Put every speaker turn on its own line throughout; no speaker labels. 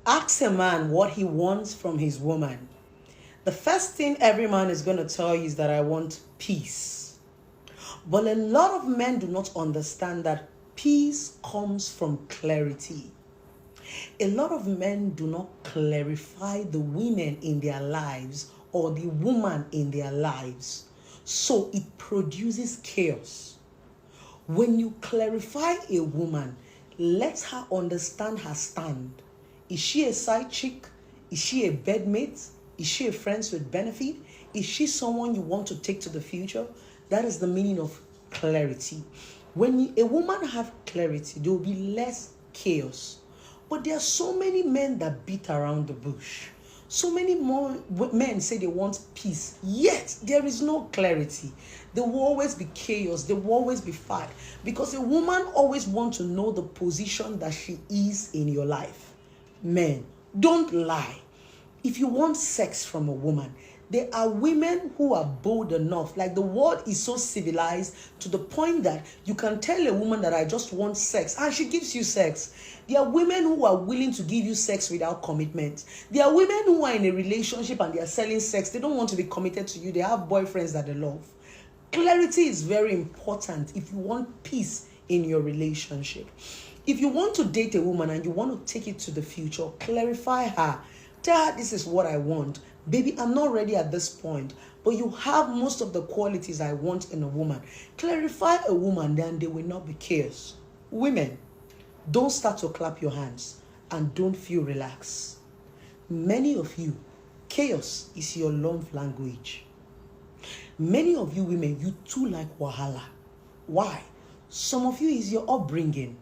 Ask a man what he wants from his woman. The first thing every man is going to tell you is that I want peace. But a lot of men do not understand that peace comes from clarity. A lot of men do not clarify the women in their lives or the woman in their lives. So it produces chaos. When you clarify a woman, let her understand her stand. Is she a side chick? Is she a bedmate? Is she a friends with benefit? Is she someone you want to take to the future? That is the meaning of clarity. When a woman have clarity, there will be less chaos. But there are so many men that beat around the bush. So many more men say they want peace, yet there is no clarity. There will always be chaos. There will always be fight. Because a woman always wants to know the position that she is in your life. Men, don't lie. If you want sex from a woman, there are women who are bold enough. Like the world is so civilized to the point that you can tell a woman that I just want sex and she gives you sex. There are women who are willing to give you sex without commitment. There are women who are in a relationship and they are selling sex. They don't want to be committed to you. They have boyfriends that they love. Clarity is very important if you want peace in your relationship. If you want to date a woman and you want to take it to the future, clarify her. Tell her this is what I want. Baby, I'm not ready at this point, but you have most of the qualities I want in a woman. Clarify a woman, then there will not be chaos. Women, don't start to clap your hands and don't feel relaxed. Many of you, chaos is your love language. Many of you women, you too like wahala. Why? Some of you is your upbringing,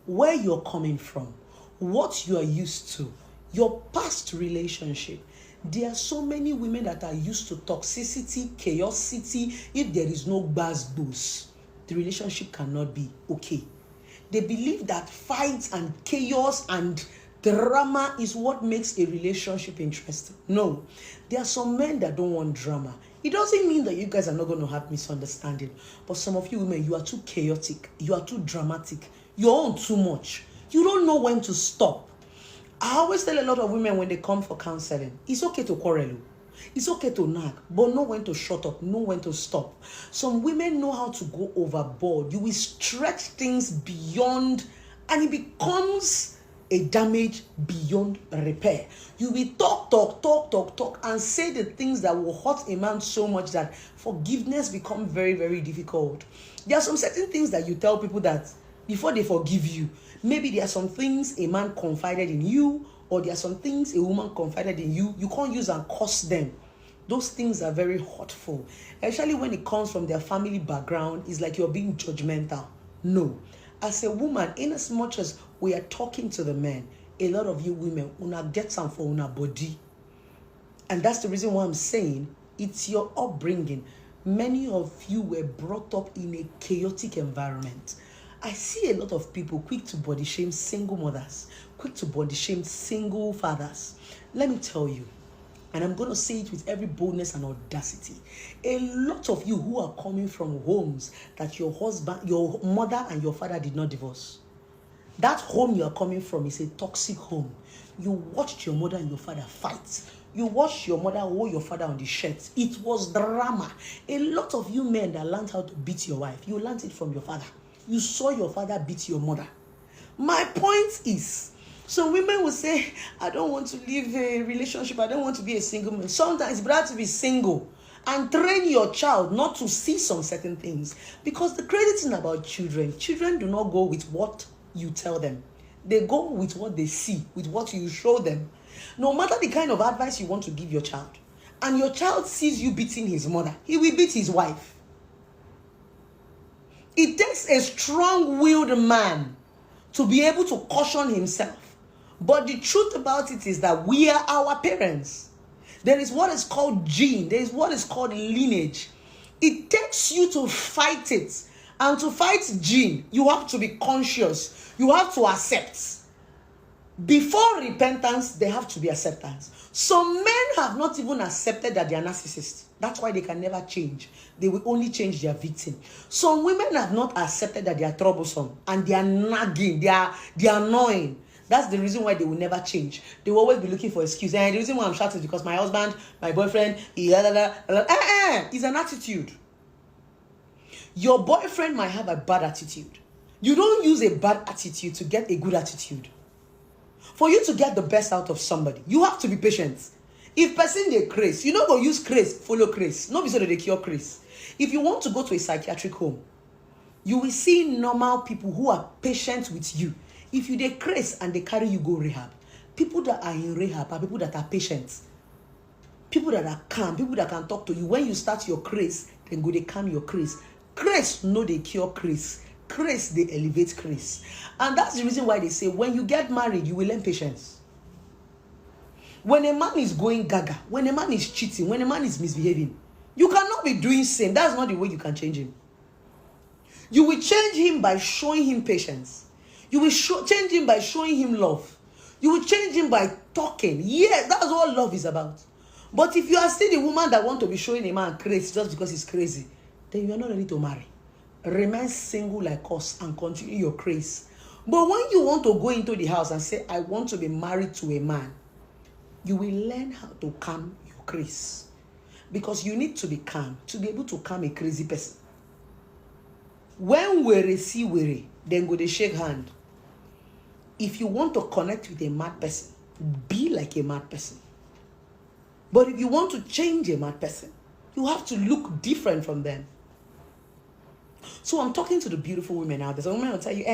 where you're coming from, what you are used to, your past relationship. There are so many women that are used to toxicity, chaosity. If there is no boost, the relationship cannot be okay. They believe that fights and chaos and drama is what makes a relationship interesting. No, there are some men that don't want drama. It doesn't mean that you guys are not going to have misunderstanding. But some of you women, you are too chaotic. You are too dramatic. You're on too much. You don't know when to stop. I always tell a lot of women when they come for counseling, it's okay to quarrel. It's okay to nag, but know when to shut up, know when to stop. Some women know how to go overboard. You will stretch things beyond, and it becomes a damage beyond repair. You will talk, and say the things that will hurt a man so much that forgiveness becomes very, very difficult. There are some certain things that you tell people that before they forgive you, maybe there are some things a man confided in you, or there are some things a woman confided in you. You can't use and curse them. Those things are very hurtful. Especially when it comes from their family background, it's like you're being judgmental. No. As a woman, in as much as we are talking to the men, a lot of you women, una get some for una body. And that's the reason why I'm saying it's your upbringing. Many of you were brought up in a chaotic environment. I see a lot of people quick to body shame single mothers, quick to body shame single fathers. Let me tell you, and I'm going to say it with every boldness and audacity, a lot of you who are coming from homes that your husband, your mother and your father did not divorce. That home you are coming from is a toxic home. You watched your mother and your father fight. You watched your mother hold your father on the shirt. It was drama. A lot of you men that learned how to beat your wife, you learned it from your father. You saw your father beat your mother. My point is, some women will say, I don't want to live a relationship. I don't want to be a single man. Sometimes it's better to be single and train your child not to see some certain things. Because the crazy thing about children do not go with what you tell them. They go with what they see, with what you show them. No matter the kind of advice you want to give your child, and your child sees you beating his mother, he will beat his wife. It takes a strong-willed man to be able to caution himself. But the truth about it is that we are our parents. There is what is called gene. There is what is called lineage. It takes you to fight it. And to fight gene, you have to be conscious. You have to accept. Before repentance, there have to be acceptance. Some men have not even accepted that they are narcissists. That's why they can never change. They will only change their victim. Some women have not accepted that they are troublesome and they are nagging, they are annoying. That's the reason why they will never change. They will always be looking for excuse. And the reason why I'm shouting is because my husband, my boyfriend, it's an attitude. Your boyfriend might have a bad attitude. You don't use a bad attitude to get a good attitude. For you to get the best out of somebody, you have to be patient. If person dey craze, you no go use craze follow craze. No be so that they cure craze. If you want to go to a psychiatric home, you will see normal people who are patient with you. If you dey craze and they carry you go rehab, people that are in rehab are people that are patient. People that are calm, people that can talk to you. When you start your craze, then go they calm your craze. Craze no they cure craze. Craze they elevate craze. And that's the reason why they say when you get married, you will learn patience. When a man is going gaga, when a man is cheating, when a man is misbehaving, you cannot be doing same. That's not the way you can change him. You will change him by showing him patience. You will change him by showing him love. You will change him by talking. Yeah, that's what love is about. But if you are still the woman that want to be showing a man crazy just because he's crazy, then you are not ready to marry. Remain single like us and continue your craze. But when you want to go into the house and say, I want to be married to a man, you will learn how to calm your craze. Because you need to be calm to be able to calm a crazy person. When we see were, then go they shake hand. If you want to connect with a mad person, be like a mad person. But if you want to change a mad person, you have to look different from them. So I'm talking to the beautiful women out there. Some women will tell you,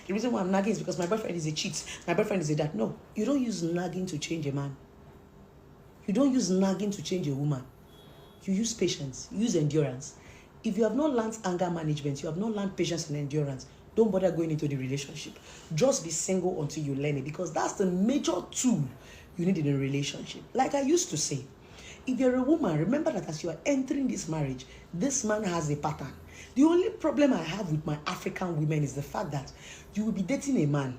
the reason why I'm nagging is because my boyfriend is a cheat. My boyfriend is a dad. No, you don't use nagging to change a man. You don't use nagging to change a woman. You use patience. You use endurance. If you have not learned anger management, you have not learned patience and endurance, don't bother going into the relationship. Just be single until you learn it, because that's the major tool you need in a relationship. Like I used to say, if you're a woman, remember that as you are entering this marriage, this man has a pattern. The only problem I have with my African women is the fact that you will be dating a man,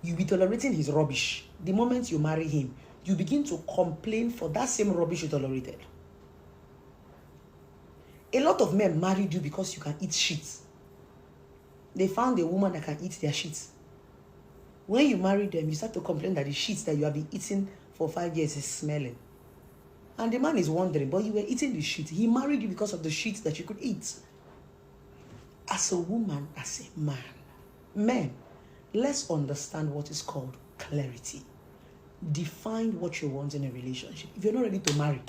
you'll be tolerating his rubbish. The moment you marry him, you begin to complain for that same rubbish you tolerated. A lot of men married you because you can eat shit. They found a woman that can eat their shit. When you marry them, you start to complain that the shit that you have been eating for 5 years is smelling. And the man is wondering, but you were eating the shit. He married you because of the shit that you could eat. As a woman, as a man, men, let's understand what is called clarity. Define what you want in a relationship. If you're not ready to marry,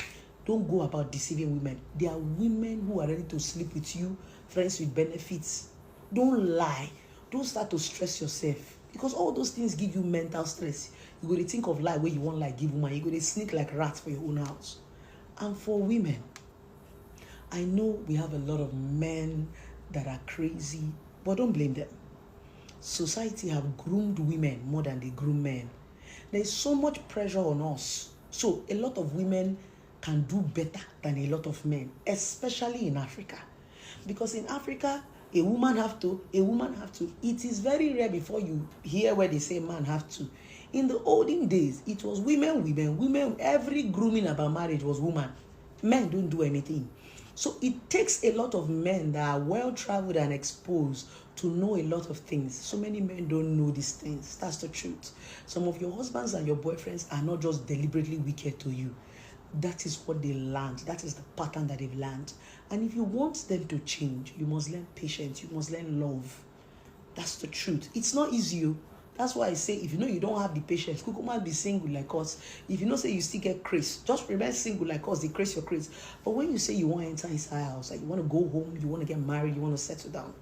don't go about deceiving women. There are women who are ready to sleep with you, friends with benefits. Don't lie. Don't start to stress yourself, because all those things give you mental stress. You go to think of lie where you want like give woman. You go to sneak like rats for your own house. And for women, I know we have a lot of men that are crazy, but don't blame them. Society have groomed women more than they groom men. There's so much pressure on us. So a lot of women can do better than a lot of men, especially in Africa. Because in Africa, a woman have to. It is very rare before you hear where they say man have to. In the olden days, it was women. Every grooming about marriage was woman. Men don't do anything. So it takes a lot of men that are well-traveled and exposed to know a lot of things. So many men don't know these things. That's the truth. Some of your husbands and your boyfriends are not just deliberately wicked to you. That is what they learned. That is the pattern that they've learned. And if you want them to change, you must learn patience. You must learn love. That's the truth. It's not easy. That's why I say, if you know you don't have the patience, you might be single like us. If you know say you still get craze, just remain single like us. They craze your craze. But when you say you want to enter inside house, like you want to go home, you want to get married, you want to settle down.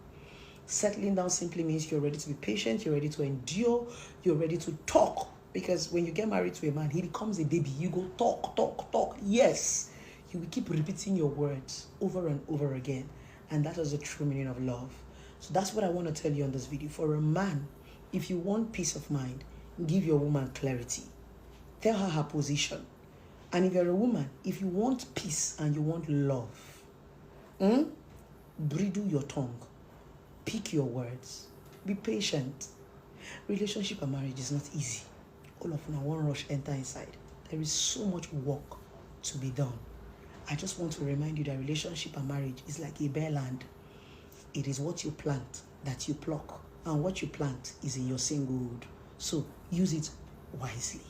Settling down simply means you're ready to be patient, you're ready to endure, you're ready to talk. Because when you get married to a man, he becomes a baby. You go talk. Yes, you will keep repeating your words over and over again. And that is the true meaning of love. So that's what I want to tell you on this video. For a man, if you want peace of mind, give your woman clarity. Tell her position. And if you're a woman, if you want peace and you want love, bridle your tongue. Pick your words. Be patient. Relationship and marriage is not easy. All of them one rush enter inside. There is so much work to be done. I just want to remind you that relationship and marriage is like a bare land. It is what you plant that you pluck. And what you plant is in your singlehood. So use it wisely.